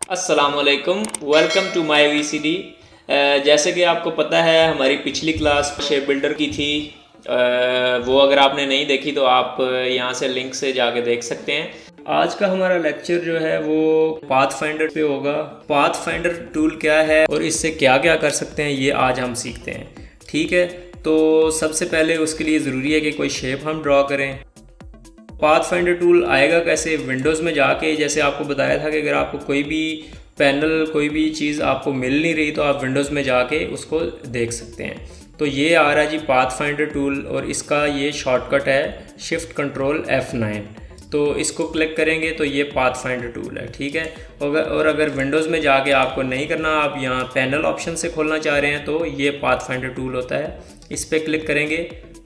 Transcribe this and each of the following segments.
अस्सलामुअलैकुम, welcome to my VCD. जैसे कि आपको पता है हमारी पिछली क्लास शेप बिल्डर की थी। वो अगर आपने नहीं देखी तो आप यहाँ से लिंक से जाके देख सकते हैं। आज का हमारा लेक्चर जो है वो पाथफाइंडर पे होगा। पाथफाइंडर टूल क्या है और इससे क्या क्या कर सकते हैं ये आज हम सीखते हैं। ठीक है, तो सबसे पहले उसके लिए ज़रूरी है कि कोई शेप हम ड्रॉ करें। पाथफाइंडर टूल आएगा कैसे? विंडोज़ में जाके, जैसे आपको बताया था कि अगर आपको कोई भी पैनल, कोई भी चीज़ आपको मिल नहीं रही तो आप विंडोज़ में जाके उसको देख सकते हैं। तो ये आ रहा है जी पाथफाइंडर टूल, और इसका ये शॉर्टकट है शिफ्ट कंट्रोल F9। तो इसको क्लिक करेंगे तो ये पाथफाइंडर टूल है। ठीक है, और अगर विंडोज़ में जाके आपको नहीं करना, आप यहाँ पैनल ऑप्शन से खोलना चाह रहे हैं तो ये पाथफाइंडर टूल होता है। इस पर क्लिक करेंगे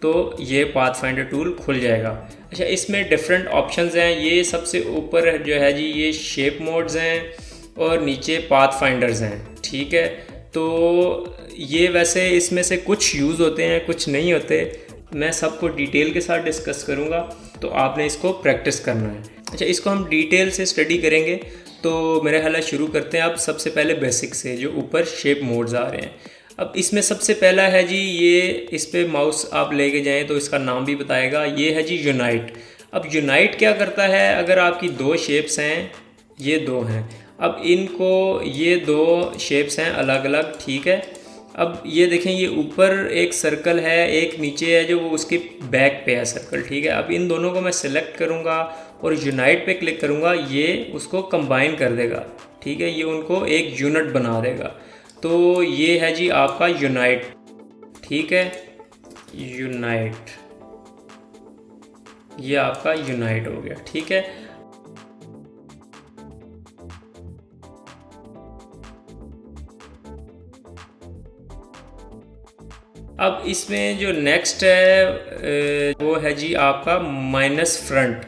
तो ये पाथफाइंडर टूल खुल जाएगा। अच्छा, इसमें डिफरेंट ऑप्शंस हैं। ये सबसे ऊपर जो है जी ये शेप मोड्स हैं और नीचे पाथफाइंडर्स हैं। ठीक है, तो ये वैसे इसमें से कुछ यूज़ होते हैं, कुछ नहीं होते। मैं सबको डिटेल के साथ डिस्कस करूँगा, तो आपने इसको प्रैक्टिस करना है। अच्छा, इसको हम डिटेल से स्टडी करेंगे, तो मेरे ख्याल शुरू करते हैं। आप सबसे पहले बेसिक से, जो ऊपर शेप मोड्स आ रहे हैं। अब इसमें सबसे पहला है जी ये, इस पे माउस आप लेके जाएं तो इसका नाम भी बताएगा। ये है जी यूनाइट। अब यूनाइट क्या करता है? अगर आपकी दो शेप्स हैं, ये दो हैं, अब इनको, ये दो शेप्स हैं अलग अलग। ठीक है, अब ये देखें, ये ऊपर एक सर्कल है, एक नीचे है जो वो उसके बैक पे है सर्कल। ठीक है, अब इन दोनों को मैं सिलेक्ट करूँगा और यूनाइट पे क्लिक करूँगा, ये उसको कंबाइन कर देगा। ठीक है, ये उनको एक यूनिट बना देगा। तो ये है जी आपका यूनाइट। ठीक है, यूनाइट, ये आपका यूनाइट हो गया। ठीक है, अब इसमें जो नेक्स्ट है वो है जी आपका माइनस फ्रंट।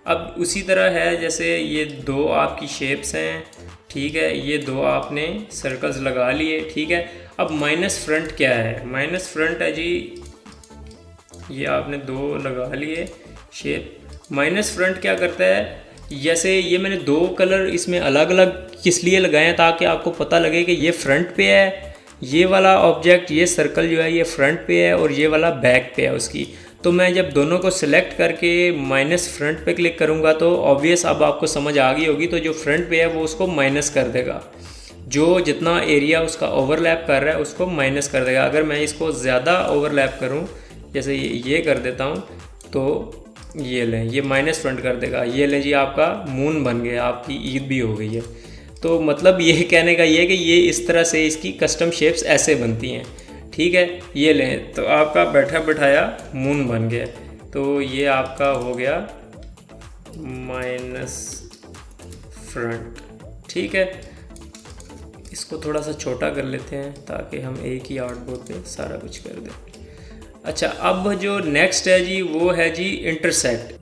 अब उसी तरह है, जैसे ये दो आपकी शेप्स हैं। ठीक है, ये दो आपने सर्कल्स लगा लिए। ठीक है, अब माइनस फ्रंट क्या है? माइनस फ्रंट है जी, ये आपने दो लगा लिए शेप। माइनस फ्रंट क्या करता है? जैसे ये मैंने दो कलर इसमें अलग अलग किस लिए लगाए हैं, ताकि आपको पता लगे कि ये फ्रंट पे है, ये वाला ऑब्जेक्ट, ये सर्कल जो है ये फ्रंट पे है और ये वाला बैक पे है उसकी। तो मैं जब दोनों को सिलेक्ट करके माइनस फ्रंट पे क्लिक करूँगा तो ऑब्वियस अब आपको समझ आ गई होगी। तो जो फ्रंट पे है वो उसको माइनस कर देगा, जो जितना एरिया उसका ओवरलैप कर रहा है उसको माइनस कर देगा। अगर मैं इसको ज़्यादा ओवरलैप करूँ, जैसे ये कर देता हूँ, तो ये लें, ये माइनस फ्रंट कर देगा। ये लें जी, आपका मून बन गया, आपकी ईद भी हो गई है। तो मतलब ये कहने का ये कि ये इस तरह से इसकी कस्टम शेप्स ऐसे बनती हैं। ठीक है, ये लें तो आपका बैठा बैठाया मून बन गया। तो ये आपका हो गया माइनस फ्रंट। ठीक है, इसको थोड़ा सा छोटा कर लेते हैं ताकि हम एक ही आर्टबोर्ड पे सारा कुछ कर दें। अच्छा, अब जो नेक्स्ट है जी वो है जी इंटरसेक्ट।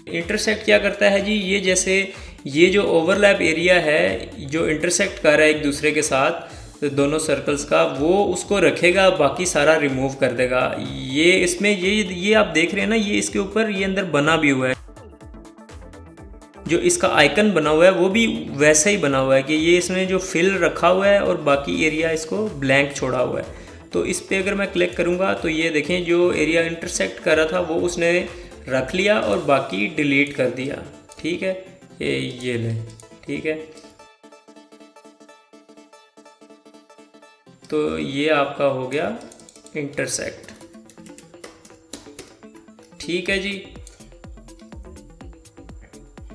इंटरसेक्ट क्या करता है जी? ये जैसे ये जो ओवरलैप एरिया है जो इंटरसेक्ट कर रहा है एक दूसरे के साथ दोनों सर्कल्स का, वो उसको रखेगा, बाकी सारा रिमूव कर देगा। ये इसमें ये आप देख रहे हैं ना, ये इसके ऊपर ये अंदर बना भी हुआ है, जो इसका आइकन बना हुआ है वो भी वैसा ही बना हुआ है कि ये इसमें जो फिल रखा हुआ है और बाकी एरिया इसको ब्लैंक छोड़ा हुआ है। तो इस पर अगर मैं क्लिक करूँगा तो ये देखें, जो एरिया इंटरसेक्ट कर रहा था वो उसने रख लिया और बाकी डिलीट कर दिया। ठीक है, ये लें। ठीक है, तो ये आपका हो गया इंटरसेक्ट। ठीक है जी,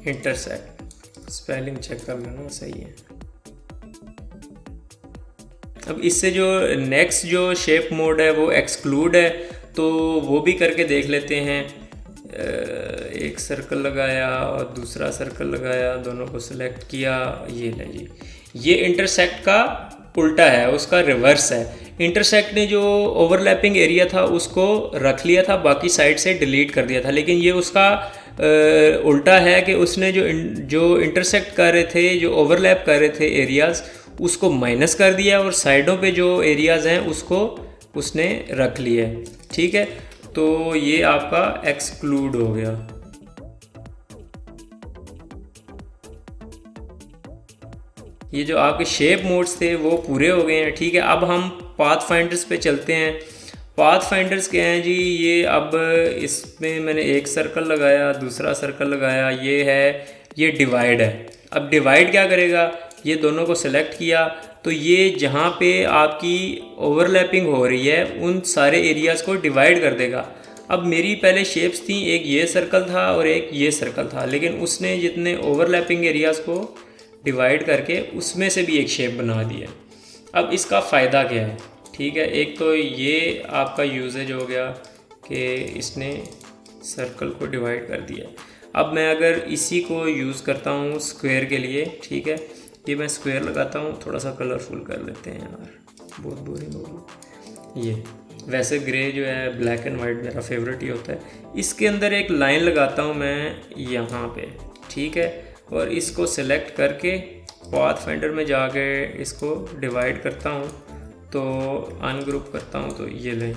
इंटरसेक्ट, स्पेलिंग चेक कर लेना सही है। अब इससे जो नेक्स्ट जो शेप मोड है वो एक्सक्लूड है, तो वो भी करके देख लेते हैं। एक सर्कल लगाया और दूसरा सर्कल लगाया, दोनों को सिलेक्ट किया, ये ले जी, ये इंटरसेक्ट का उल्टा है, उसका रिवर्स है। इंटरसेक्ट ने जो ओवरलैपिंग एरिया था उसको रख लिया था, बाकी साइड से डिलीट कर दिया था। लेकिन ये उसका उल्टा है कि उसने जो इंटरसेक्ट कर रहे थे, जो ओवरलैप कर रहे थे एरियाज़, उसको माइनस कर दिया और साइडों पे जो एरियाज़ हैं उसको उसने रख लिए। ठीक है, तो ये आपका एक्सक्लूड हो गया। ये जो आपके शेप मोड्स थे वो पूरे हो गए हैं। ठीक है, अब हम पाथ फाइंडर्स पे चलते हैं। पाथ फाइंडर्स क्या हैं जी, ये अब इसमें मैंने एक सर्कल लगाया, दूसरा सर्कल लगाया, ये डिवाइड है। अब डिवाइड क्या करेगा, ये दोनों को सिलेक्ट किया तो ये जहाँ पे आपकी ओवरलैपिंग हो रही है उन सारे एरियाज़ को डिवाइड कर देगा। अब मेरी पहले शेप्स थी, एक ये सर्कल था और एक ये सर्कल था, लेकिन उसने जितने ओवरलैपिंग एरियाज़ को डिवाइड करके उसमें से भी एक शेप बना दिया। अब इसका फ़ायदा क्या है, ठीक है, एक तो ये आपका यूजेज हो गया कि इसने सर्कल को डिवाइड कर दिया। अब मैं अगर इसी को यूज़ करता हूँ स्क्वायर के लिए, ठीक है, ये मैं स्क्वायर लगाता हूँ, थोड़ा सा कलरफुल कर लेते हैं यार, बहुत बोरिंग हो गई। ये वैसे ग्रे जो है, ब्लैक एंड वाइट मेरा फेवरेट ही होता है। इसके अंदर एक लाइन लगाता हूँ मैं यहाँ पे, ठीक है, और इसको सेलेक्ट करके पाथ फाइंडर में जाके इसको डिवाइड करता हूँ, तो अनग्रुप करता हूँ, तो ये लें।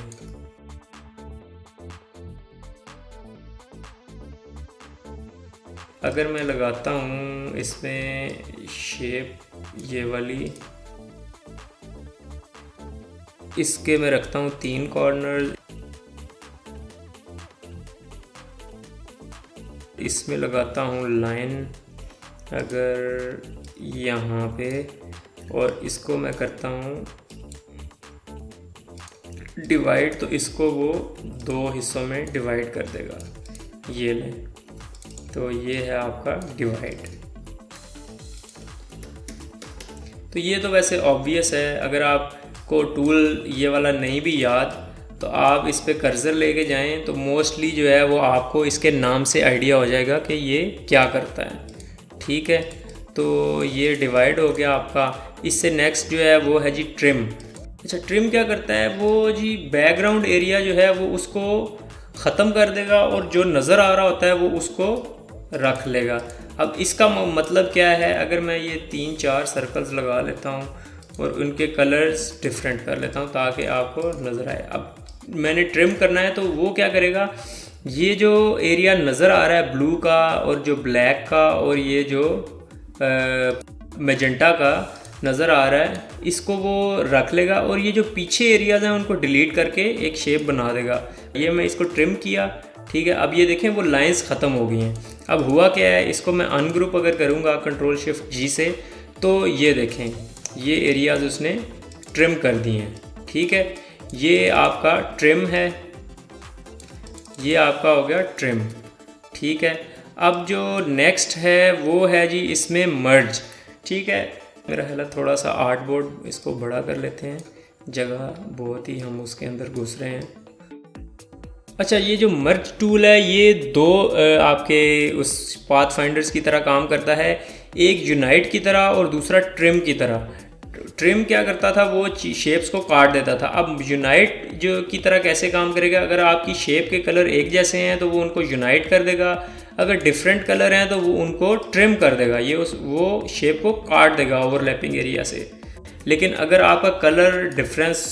अगर मैं लगाता हूँ इसमें शेप ये वाली, इसके मैं रखता हूँ 3 कॉर्नर, इसमें लगाता हूँ लाइन अगर यहाँ पे, और इसको मैं करता हूँ डिवाइड, तो इसको वो 2 हिस्सों में डिवाइड कर देगा। ये लें, तो ये है आपका डिवाइड। तो ये तो वैसे ऑब्वियस है, अगर आपको टूल ये वाला नहीं भी याद तो आप इस पे कर्सर लेके जाएं तो मोस्टली जो है वो आपको इसके नाम से आइडिया हो जाएगा कि ये क्या करता है। ठीक है, तो ये डिवाइड हो गया आपका। इससे नेक्स्ट जो है वो है जी ट्रिम। अच्छा, ट्रिम क्या करता है, वो जी बैकग्राउंड एरिया जो है वो उसको ख़त्म कर देगा और जो नज़र आ रहा होता है वो उसको रख लेगा। अब इसका मतलब क्या है, अगर मैं ये 3-4 सर्कल्स लगा लेता हूँ और उनके कलर्स डिफरेंट कर लेता हूँ ताकि आपको नज़र आए। अब मैंने ट्रिम करना है तो वो क्या करेगा, ये जो एरिया नज़र आ रहा है ब्लू का और जो ब्लैक का और ये जो मैजेंटा का नज़र आ रहा है, इसको वो रख लेगा और ये जो पीछे एरियाज़ हैं उनको डिलीट करके एक शेप बना देगा। ये मैं इसको ट्रिम किया, ठीक है। अब ये देखें वो लाइंस ख़त्म हो गई हैं। अब हुआ क्या है, इसको मैं अनग्रुप अगर करूँगा कंट्रोल शिफ्ट जी से, तो ये देखें ये एरियाज़ उसने ट्रिम कर दिए हैं। ठीक है, ये आपका ट्रिम है, ये आपका हो गया ट्रिम। ठीक है, अब जो नेक्स्ट है वो है जी इसमें मर्ज। ठीक है, मेरा ख्याल है थोड़ा सा आर्ट बोर्ड इसको बड़ा कर लेते हैं, जगह बहुत ही हम उसके अंदर घुस रहे हैं। अच्छा, ये जो मर्ज टूल है ये दो आपके उस पाथ फाइंडर्स की तरह काम करता है, एक यूनाइट की तरह और दूसरा ट्रिम की तरह। ट्रिम क्या करता था, वो शेप्स को काट देता था। अब यूनाइट जो की तरह कैसे काम करेगा, अगर आपकी शेप के कलर एक जैसे हैं तो वो उनको यूनाइट कर देगा, अगर डिफरेंट कलर हैं तो वो उनको ट्रिम कर देगा, ये वो शेप को काट देगा ओवरलैपिंग एरिया से। लेकिन अगर आपका कलर डिफरेंस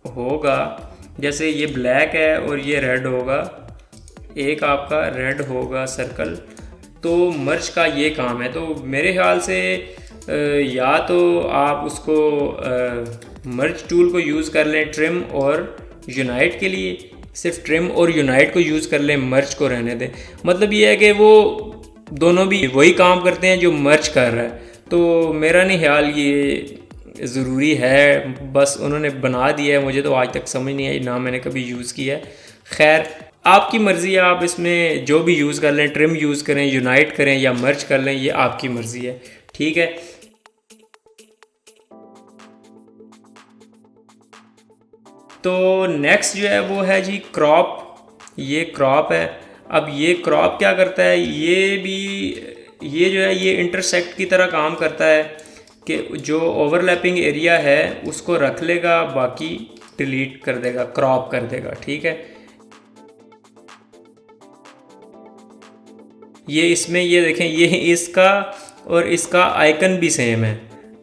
होगा, जैसे ये ब्लैक है और ये रेड होगा, एक आपका रेड होगा सर्कल, तो मर्ज का ये काम है। तो मेरे ख्याल से या तो आप उसको मर्ज टूल को यूज़ कर लें ट्रिम और यूनाइट के लिए, सिर्फ ट्रिम और यूनाइट को यूज़ कर लें, मर्ज को रहने दें। मतलब ये है कि वो दोनों भी वही काम करते हैं जो मर्ज कर रहा है। तो मेरा नहीं ख्याल ये ज़रूरी है, बस उन्होंने बना दिया है, मुझे तो आज तक समझ नहीं आई, ना मैंने कभी यूज़ किया है। खैर आपकी मर्ज़ी है, आप इसमें जो भी यूज़ कर लें, ट्रिम यूज़ करें, यूनाइट करें या मर्ज कर लें, ये आपकी मर्ज़ी है। ठीक है, तो नेक्स्ट जो है वो है जी क्रॉप। ये क्रॉप है। अब ये क्रॉप क्या करता है, ये जो है ये इंटरसेक्ट की तरह काम करता है कि जो ओवरलैपिंग एरिया है उसको रख लेगा, बाकी डिलीट कर देगा, क्रॉप कर देगा। ठीक है, ये इसमें ये देखें, ये इसका और इसका आइकन भी सेम है।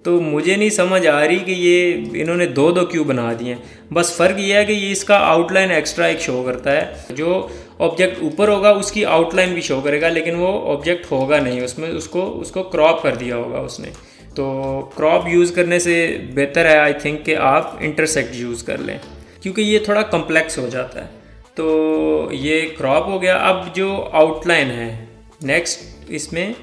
तो मुझे नहीं समझ आ रही कि ये इन्होंने दो दो क्यों बना दिए हैं। बस फ़र्क ये है कि ये इसका आउटलाइन एक्स्ट्रा एक शो करता है, जो ऑब्जेक्ट ऊपर होगा उसकी आउटलाइन भी शो करेगा, लेकिन वो ऑब्जेक्ट होगा नहीं उसमें, उसको क्रॉप कर दिया होगा उसने। तो क्रॉप यूज़ करने से बेहतर है आई थिंक कि आप इंटरसेक्ट यूज़ कर लें, क्योंकि ये थोड़ा कम्प्लेक्स हो जाता है। तो ये क्रॉप हो गया। अब जो आउटलाइन है, नेक्स्ट इसमें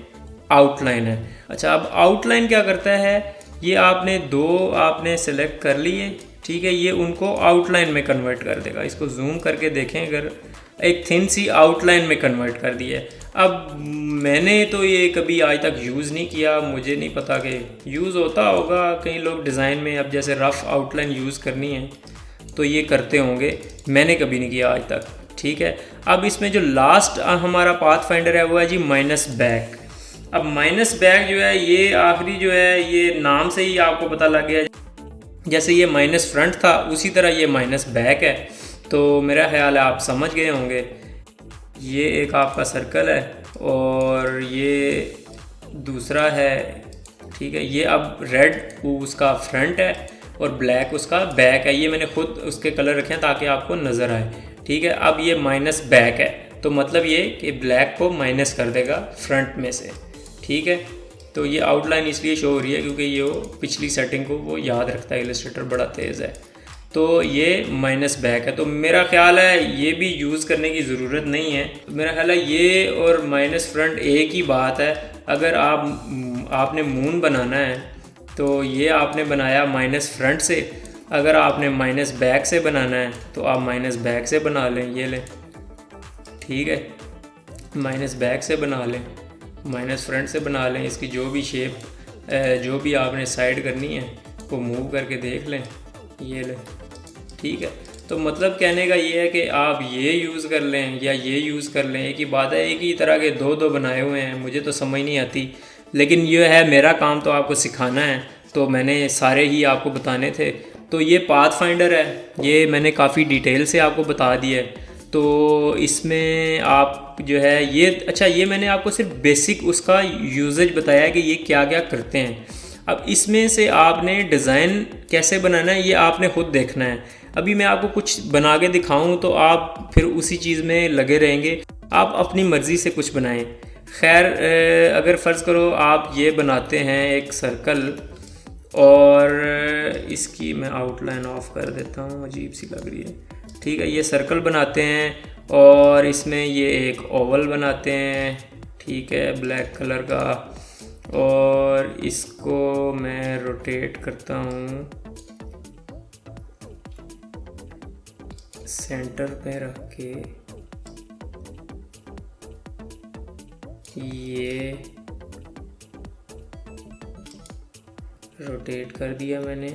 आउटलाइन है। अच्छा, अब आउटलाइन क्या करता है, ये आपने सेलेक्ट कर लिए, ठीक है, ये उनको आउटलाइन में कन्वर्ट कर देगा। इसको जूम करके देखें, अगर एक थिन सी आउटलाइन में कन्वर्ट कर दिया है। अब मैंने तो ये कभी आज तक यूज़ नहीं किया, मुझे नहीं पता कि यूज़ होता होगा। कई लोग डिज़ाइन में अब जैसे रफ़ आउटलाइन यूज़ करनी है तो ये करते होंगे, मैंने कभी नहीं किया आज तक, ठीक है। अब इसमें जो लास्ट हमारा पाथ फाइंडर है वो है जी माइनस बैक। अब माइनस बैक जो है, ये आखिरी जो है, ये नाम से ही आपको पता लग गया, जैसे ये माइनस फ्रंट था उसी तरह ये माइनस बैक है। तो मेरा ख्याल है आप समझ गए होंगे। ये एक आपका सर्कल है और ये दूसरा है, ठीक है। ये अब रेड उसका फ्रंट है और ब्लैक उसका बैक है। ये मैंने खुद उसके कलर रखे हैं ताकि आपको नज़र आए, ठीक है। अब ये माइनस बैक है, तो मतलब ये कि ब्लैक को माइनस कर देगा फ्रंट में से, ठीक है। तो ये आउटलाइन इसलिए शो हो रही है क्योंकि ये वो पिछली सेटिंग को वो याद रखता है, इलस्ट्रेटर बड़ा तेज़ है। तो ये माइनस बैक है। तो मेरा ख्याल है ये भी यूज़ करने की ज़रूरत नहीं है। मेरा ख्याल है ये और माइनस फ्रंट एक ही बात है। अगर आपने मून बनाना है तो ये आपने बनाया माइनस फ्रंट से, अगर आपने माइनस बैक से बनाना है तो आप माइनस बैक से बना लें, ये लें, ठीक है। माइनस बैक से बना लें, माइनस फ्रंट से बना लें। इसकी जो भी शेप, जो भी आपने साइड करनी है वो मूव करके देख लें, ये लें, ठीक है। तो मतलब कहने का ये है कि आप ये यूज़ कर लें या ये यूज़ कर लें, एक ही बात है। एक ही तरह के दो दो बनाए हुए हैं, मुझे तो समझ नहीं आती, लेकिन ये है मेरा काम तो आपको सिखाना है, तो मैंने सारे ही आपको बताने थे। तो ये पाथ फाइंडर है, ये मैंने काफ़ी डिटेल से आपको बता दिया है। तो इसमें आप जो है ये, अच्छा, ये मैंने आपको सिर्फ बेसिक उसका यूजेज बताया है कि ये क्या क्या करते हैं। अब इसमें से आपने डिज़ाइन कैसे बनाना है ये आपने खुद देखना है। अभी मैं आपको कुछ बना के दिखाऊं तो आप फिर उसी चीज़ में लगे रहेंगे, आप अपनी मर्ज़ी से कुछ बनाएं। खैर, अगर फ़र्ज़ करो आप ये बनाते हैं एक सर्कल, और इसकी मैं आउटलाइन ऑफ कर देता हूँ, अजीब सी लग रही है, ठीक है। ये सर्कल बनाते हैं और इसमें ये एक ओवल बनाते हैं, ठीक है, ब्लैक कलर का, और इसको मैं रोटेट करता हूँ सेंटर पे रख के, ये रोटेट कर दिया मैंने,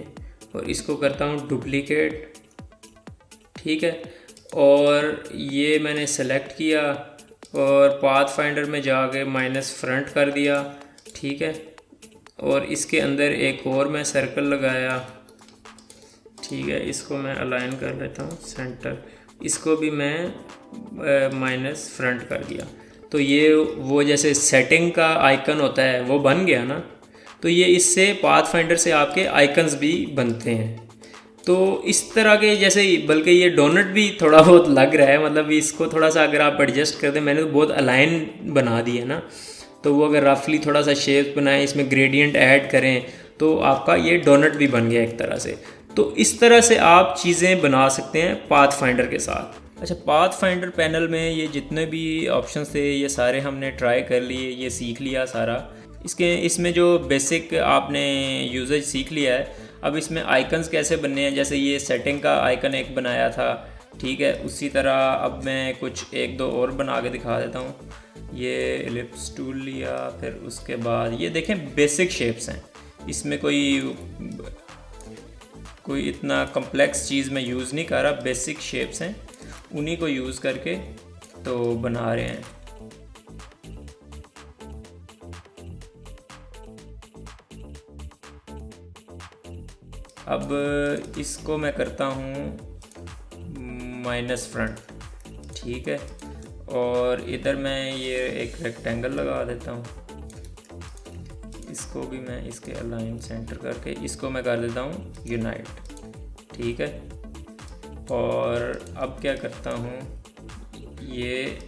और इसको करता हूँ डुप्लीकेट, ठीक है। और ये मैंने सेलेक्ट किया और पाथ फाइंडर में जाके माइनस फ्रंट कर दिया, ठीक है। और इसके अंदर एक और मैं सर्कल लगाया, ठीक है। इसको मैं अलाइन कर लेता हूँ सेंटर, इसको भी मैं माइनस फ्रंट कर दिया। तो ये वो जैसे सेटिंग का आइकन होता है वो बन गया ना। तो ये इससे पाथ फाइंडर से आपके आइकन्स भी बनते हैं। तो इस तरह के जैसे, बल्कि ये डोनट भी थोड़ा बहुत लग रहा है, मतलब इसको थोड़ा सा अगर आप एडजस्ट कर दें, मैंने तो बहुत अलाइन बना दी है ना, तो वो अगर रफली थोड़ा सा शेप बनाएं, इसमें ग्रेडियंट ऐड करें तो आपका ये डोनट भी बन गया एक तरह से। तो इस तरह से आप चीज़ें बना सकते हैं पाथ फाइंडर के साथ। अच्छा, पाथ फाइंडर पैनल में ये जितने भी ऑप्शंस थे ये सारे हमने ट्राई कर लिए, ये सीख लिया सारा। इसमें जो बेसिक आपने यूजेज सीख लिया है, अब इसमें आइकन्स कैसे बनने हैं, जैसे ये सेटिंग का आइकन एक बनाया था, ठीक है, उसी तरह अब मैं कुछ एक दो और बना के दिखा देता हूँ। ये एलिप्स टूल लिया, फिर उसके बाद ये देखें बेसिक शेप्स हैं, इसमें कोई इतना कम्प्लेक्स चीज़ मैं यूज़ नहीं कर रहा, बेसिक शेप्स हैं, उन्हीं को यूज़ करके तो बना रहे हैं। अब इसको मैं करता हूँ माइनस फ्रंट, ठीक है, और इधर मैं ये एक रेक्टेंगल लगा देता हूँ, इसको इसको भी मैं इसके अलाइन सेंटर करके इसको मैं कर देता हूँ यूनाइट, ठीक है। और अब क्या करता हूँ, ये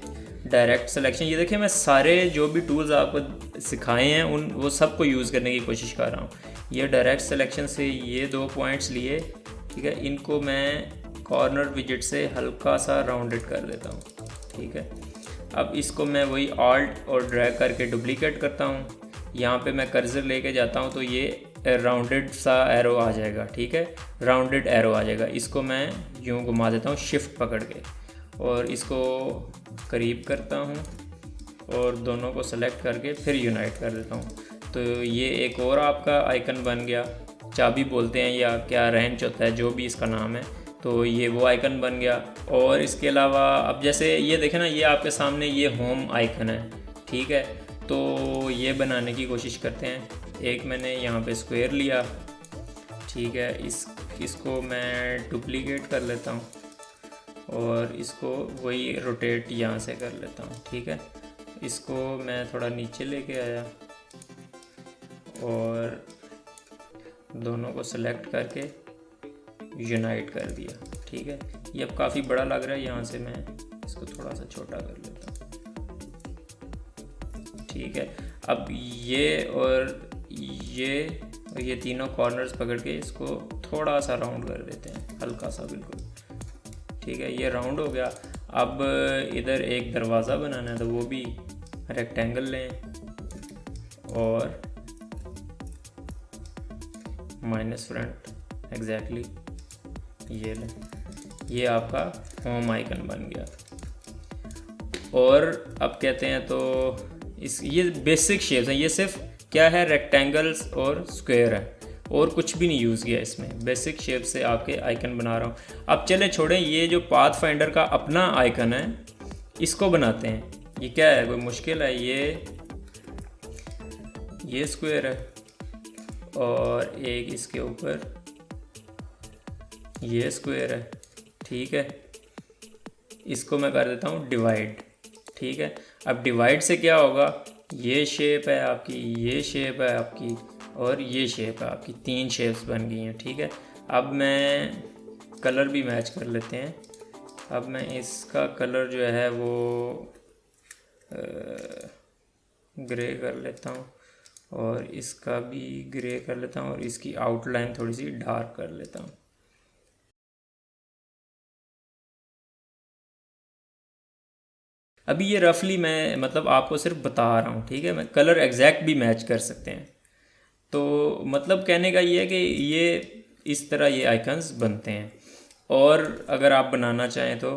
डायरेक्ट सिलेक्शन, ये देखिए मैं सारे जो भी टूल्स आपको सिखाए हैं उन वो सब को यूज़ करने की कोशिश कर रहा हूँ। ये डायरेक्ट सिलेक्शन से ये 2 पॉइंट्स लिए, ठीक है, इनको मैं कॉर्नर विजेट से हल्का सा राउंडेड कर देता हूँ, ठीक है। अब इसको मैं वही ऑल्ट और ड्रैग करके डुप्लीकेट करता हूँ, यहाँ पे मैं कर्सर लेके जाता हूँ तो ये राउंडेड सा एरो आ जाएगा, ठीक है, राउंडेड एरो आ जाएगा। इसको मैं यूँ घुमा देता हूँ शिफ्ट पकड़ के और इसको करीब करता हूँ और दोनों को सेलेक्ट करके फिर यूनाइट कर देता हूँ। तो ये एक और आपका आइकन बन गया, चाबी बोलते हैं या क्या रेंच होता है जो भी इसका नाम है, तो ये वो आइकन बन गया। और इसके अलावा अब जैसे ये देखें ना, ये आपके सामने ये होम आइकन है, ठीक है। तो ये बनाने की कोशिश करते हैं। एक मैंने यहाँ पे स्क्वायर लिया, ठीक है, इसको मैं डुप्लीकेट कर लेता हूँ और इसको वही रोटेट यहाँ से कर लेता हूँ, ठीक है। इसको मैं थोड़ा नीचे लेके आया और दोनों को सेलेक्ट करके यूनाइट कर दिया, ठीक है। ये अब काफ़ी बड़ा लग रहा है, यहाँ से मैं इसको थोड़ा सा छोटा कर लेता हूँ, ठीक है। अब ये तीनों कॉर्नर्स पकड़ के इसको थोड़ा सा राउंड कर देते हैं, हल्का सा बिल्कुल, ठीक है। ये राउंड हो गया। अब इधर एक दरवाज़ा बनाना है तो वो भी रेक्टेंगल लें और माइनस फ्रंट एग्जैक्टली ये लें, ये आपका होम आइकन बन गया। और अब कहते हैं तो ये बेसिक शेप्स हैं, ये सिर्फ क्या है, रेक्टेंगल्स और स्क्वायर है और कुछ भी नहीं यूज़ किया इसमें, बेसिक शेप से आपके आइकन बना रहा हूँ। अब चले छोड़ें, ये जो पाथ फाइंडर का अपना आइकन है इसको बनाते हैं। ये क्या है, कोई मुश्किल है, ये स्क्वायर है और एक इसके ऊपर ये स्क्वायर है, ठीक है। इसको मैं कर देता हूँ डिवाइड, ठीक है। अब डिवाइड से क्या होगा, ये शेप है आपकी, ये शेप है आपकी और ये शेप है आपकी, 3 शेप्स बन गई हैं, ठीक है। अब मैं कलर भी मैच कर लेते हैं। अब मैं इसका कलर जो है वो ग्रे कर लेता हूँ और इसका भी ग्रे कर लेता हूँ और इसकी आउटलाइन थोड़ी सी डार्क कर लेता हूँ। अभी ये रफली मैं मतलब आपको सिर्फ बता रहा हूँ, ठीक है। मैं कलर एग्जैक्ट भी मैच कर सकते हैं। तो मतलब कहने का ये है कि ये इस तरह ये आइकन्स बनते हैं। और अगर आप बनाना चाहें तो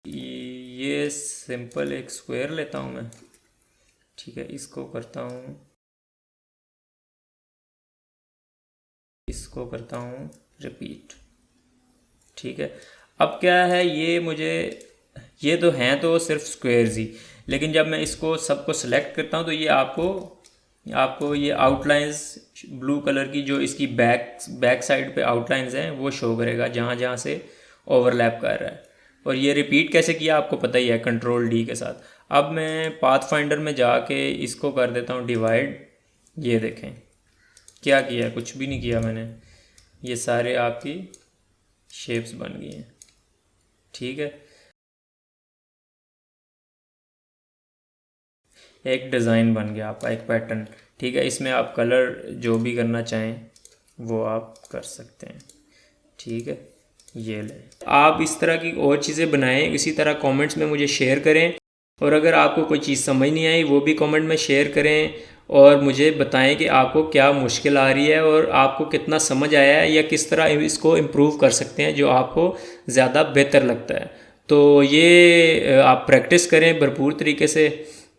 ये सिंपल एक स्क्वायर लेता हूँ मैं, ठीक है। इसको करता हूँ रिपीट, ठीक है। अब क्या है, ये तो हैं तो सिर्फ स्क्वायर्स ही, लेकिन जब मैं इसको सबको सेलेक्ट करता हूँ तो ये आपको ये आउटलाइंस ब्लू कलर की जो इसकी बैक साइड पे आउटलाइंस हैं वो शो करेगा जहाँ जहाँ से ओवरलैप कर रहा है। और ये रिपीट कैसे किया आपको पता ही है, कंट्रोल डी के साथ। अब मैं पाथ फाइंडर में जाके इसको कर देता हूँ डिवाइड। ये देखें क्या किया है, कुछ भी नहीं किया मैंने, ये सारे आपकी शेप्स बन गई हैं, ठीक है। एक डिज़ाइन बन गया आपका, एक पैटर्न, ठीक है। इसमें आप कलर जो भी करना चाहें वो आप कर सकते हैं, ठीक है। ये लें, आप इस तरह की और चीज़ें बनाएं, इसी तरह कमेंट्स में मुझे शेयर करें। और अगर आपको कोई चीज़ समझ नहीं आई वो भी कमेंट में शेयर करें और मुझे बताएं कि आपको क्या मुश्किल आ रही है और आपको कितना समझ आया है या किस तरह इसको इम्प्रूव कर सकते हैं जो आपको ज़्यादा बेहतर लगता है। तो ये आप प्रैक्टिस करें भरपूर तरीके से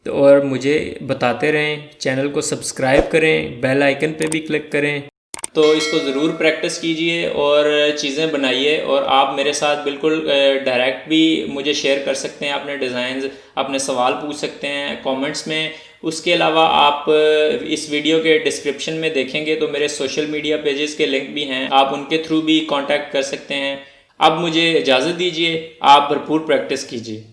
और मुझे बताते रहें। चैनल को सब्सक्राइब करें, बेल आइकन पे भी क्लिक करें। तो इसको ज़रूर प्रैक्टिस कीजिए और चीज़ें बनाइए। और आप मेरे साथ बिल्कुल डायरेक्ट भी मुझे शेयर कर सकते हैं अपने डिज़ाइंस, अपने सवाल पूछ सकते हैं कमेंट्स में। उसके अलावा आप इस वीडियो के डिस्क्रिप्शन में देखेंगे तो मेरे सोशल मीडिया पेजेस के लिंक भी हैं, आप उनके थ्रू भी कांटेक्ट कर सकते हैं। अब मुझे इजाज़त दीजिए, आप भरपूर प्रैक्टिस कीजिए।